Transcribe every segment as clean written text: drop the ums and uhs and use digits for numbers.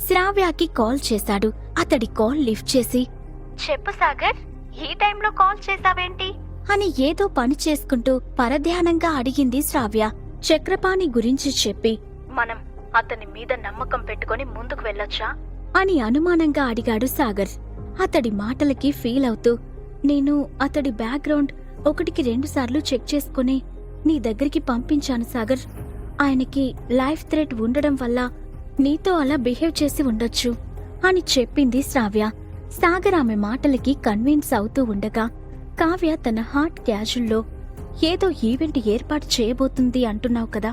శ్రావ్యకి call చేశాడు. అతడి call lift చేసి, చెప్పు సాగర్, ఈ టైంలో కాల్ చేసావేంటి? అని ఏదో పని చేసుకుంటూ పరధ్యానంగా అడిగింది శ్రావ్య. చక్రపాణి గురించి చెప్పి, మనం అతని మీద నమ్మకం పెట్టుకుని ముందుకు వెళ్ళొచ్చా అని అనుమానంగా అడిగాడు సాగర్. అతడి మాటలకి ఫీల్ అవుతూ, నేను అతడి బ్యాక్గ్రౌండ్ 1-2 సార్లు చెక్ చేసుకుని నీ దగ్గరికి పంపించాను సాగర్. ఆయనకి లైఫ్ థ్రెట్ ఉండడం వల్ల నీతో అలా బిహేవ్ చేసి ఉండొచ్చు అని చెప్పింది శ్రావ్య. సాగర్ ఆమె మాటలకి కన్విన్స్ అవుతూ ఉండగా కావ్య తన హాట్ క్యాజుల్లో, ఏదో ఈవెంట్ ఏర్పాటు చేయబోతుంది అంటున్నావు కదా,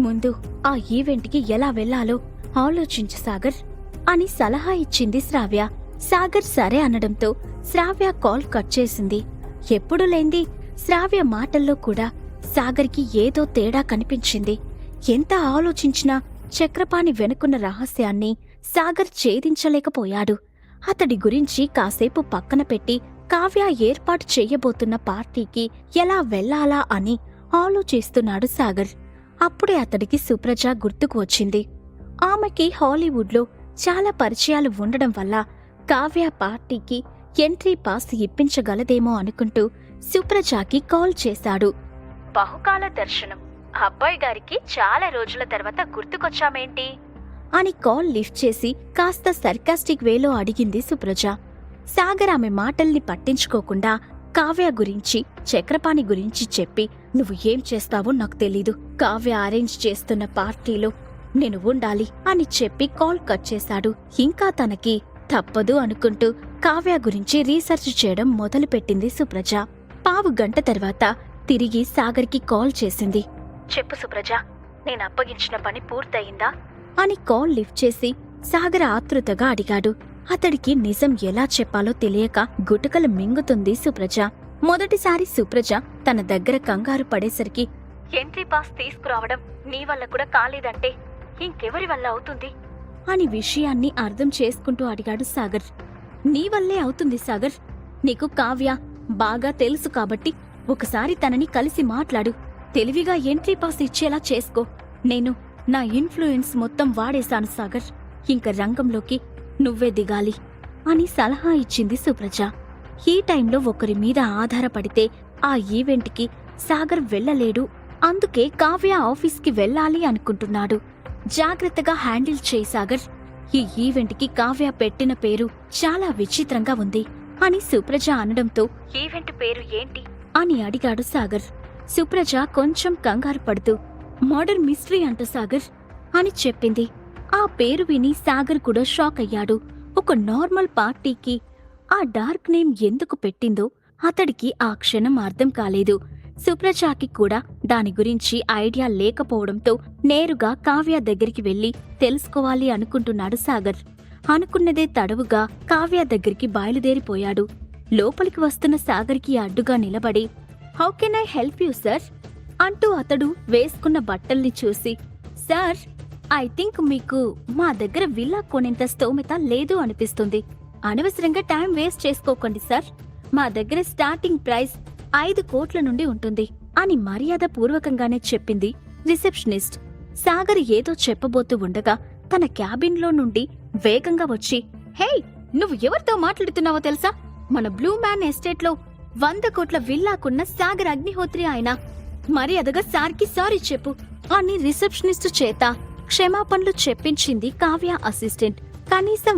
ముందు ఆ ఈవెంట్కి ఎలా వెళ్లాలో ఆలోచించు సాగర్ అని సలహా ఇచ్చింది శ్రావ్య. సాగర్ సరే అనడంతో శ్రావ్య కాల్ కట్ చేసింది. ఎప్పుడు లేంది శ్రావ్య మాటల్లో కూడా సాగర్కి ఏదో తేడా కనిపించింది. ఎంత ఆలోచించినా చక్రపాణి వెనుకున్న రహస్యాన్ని సాగర్ ఛేదించలేకపోయాడు. అతడి గురించి కాసేపు పక్కన పెట్టి కావ్య ఏర్పాటు చెయ్యబోతున్న పార్టీకి ఎలా వెళ్లాలా అని ఆలోచిస్తున్నాడు సాగర్. అప్పుడే అతడికి సుప్రజ గుర్తుకు వచ్చింది. ఆమెకి హాలీవుడ్లో చాలా పరిచయాలు ఉండడం వల్ల కావ్య పార్టీకి ఎంట్రీ పాస్ ఇప్పించగలదేమో అనుకుంటూ సుప్రజకి కాల్ చేశాడు. బహుకాల దర్శనం, అబ్బాయి గారికి చాలా రోజుల తర్వాత గుర్తుకొచ్చామేంటి అని కాల్ లిఫ్ట్ చేసి కాస్త సర్కాస్టిక్ వేలో అడిగింది సుప్రజ. సాగర్ ఆమె మాటల్ని పట్టించుకోకుండా కావ్య గురించి చక్రపాణి గురించి చెప్పి, నువ్వు ఏం చేస్తావో నాకు తెలీదు, కావ్య అరేంజ్ చేస్తున్న పార్టీలో నేను ఉండాలి అని చెప్పి కాల్ కట్ చేశాడు. ఇంకా తనకి తప్పదు అనుకుంటూ కావ్య గురించి రీసెర్చ్ చేయడం మొదలుపెట్టింది సుప్రజ. పావు గంట తర్వాత తిరిగి సాగర్కి కాల్ చేసింది. చెప్పు సుప్రజ, నేను అప్పగించిన పని పూర్తయిందా అని కాల్ లిఫ్ట్ చేసి సాగర్ ఆతృతగా అడిగాడు. అతడికి నిజం ఎలా చెప్పాలో తెలియక గుటకలు మింగుతుంది సుప్రజ. మొదటిసారి సుప్రజ తన దగ్గర కంగారు పడేసరికి, ఎంట్రీ పాస్ తీసుకురావడం నీ వల్ల కూడా కాలేదంటే ఇంకెవరి వల్ల అవుతుంది అని విషయాన్ని అర్థం చేసుకుంటూ అడిగాడు సాగర్. నీ వల్లే అవుతుంది సాగర్. నీకు కావ్య బాగా తెలుసు కాబట్టి ఒకసారి తనని కలిసి మాట్లాడు. తెలివిగా ఎంట్రీ పాస్ ఇచ్చేలా చేసుకో. నేను నా ఇన్ఫ్లుయెన్స్ మొత్తం వాడేశాను సాగర్. ఇంక రంగంలోకి నువ్వే దిగాలి అని సలహా ఇచ్చింది సుప్రజ. ఈ టైంలో ఒకరి మీద ఆధారపడితే ఆ ఈవెంట్కి సాగర్ వెళ్ళలేడు. అందుకే కావ్య ఆఫీస్కి వెళ్ళాలి అనుకుంటున్నాడు. జాగ్రత్తగా హ్యాండిల్ చేయి సాగర్. ఈ ఈవెంట్కి కావ్య పెట్టిన పేరు చాలా విచిత్రంగా ఉంది అని సుప్రజ అనడంతో, ఈవెంట్ పేరు ఏంటి అని అడిగాడు సాగర్. సుప్రజ కొంచెం కంగారు పడుతూ, మర్డర్ మిస్టరీ అంట సాగర్ అని చెప్పింది. ఆ పేరు విని సాగర్ కూడా షాక్ అయ్యాడు. ఒక నార్మల్ పార్టీకి ఆ డార్క్ నేమ్ ఎందుకు పెట్టిందో అతడికి ఆ క్షణం అర్థం కాలేదు. సుప్రజకి కూడా దాని గురించి ఐడియా లేకపోవడంతో నేరుగా కావ్య దగ్గరికి వెళ్లి తెలుసుకోవాలి అనుకుంటున్నాడు సాగర్. అనుకున్నదే తడవుగా కావ్య దగ్గరికి బయలుదేరిపోయాడు. లోపలికి వస్తున్న సాగర్కి అడ్డుగా నిలబడి, how can I help you sir అంటూ అతడు వేసుకున్న బట్టల్ని చూసి, సార్, ఐ థింక్ మీకు మా దగ్గర విల్లా కొనేంత స్తోమత లేదు అనిపిస్తుంది. అనవసరంగా టైం వేస్ట్ చేసుకోకండి సార్. మా దగ్గర స్టార్టింగ్ ప్రైస్ 5 కోట్ల నుండి ఉంటుంది అని మర్యాద పూర్వకంగానే చెప్పింది రిసెప్షనిస్ట్. సాగర్ ఏదో చెప్పబోతూ ఉండగా తన క్యాబిన్లో నుండి వేగంగా వచ్చి, హే, నువ్వు ఎవరితో మాట్లాడుతున్నావో తెలుసా? మన బ్లూ మ్యాన్ ఎస్టేట్లో 100 కోట్ల విల్లాకున్న సాగర్ అగ్నిహోత్రి ఆయన. మర్యాదగా సార్కి సారీ చెప్పు అని రిసెప్షనిస్ట్ చేత క్షమాపణలు చెప్పించింది కావ్య అసిస్టెంట్. కనీసం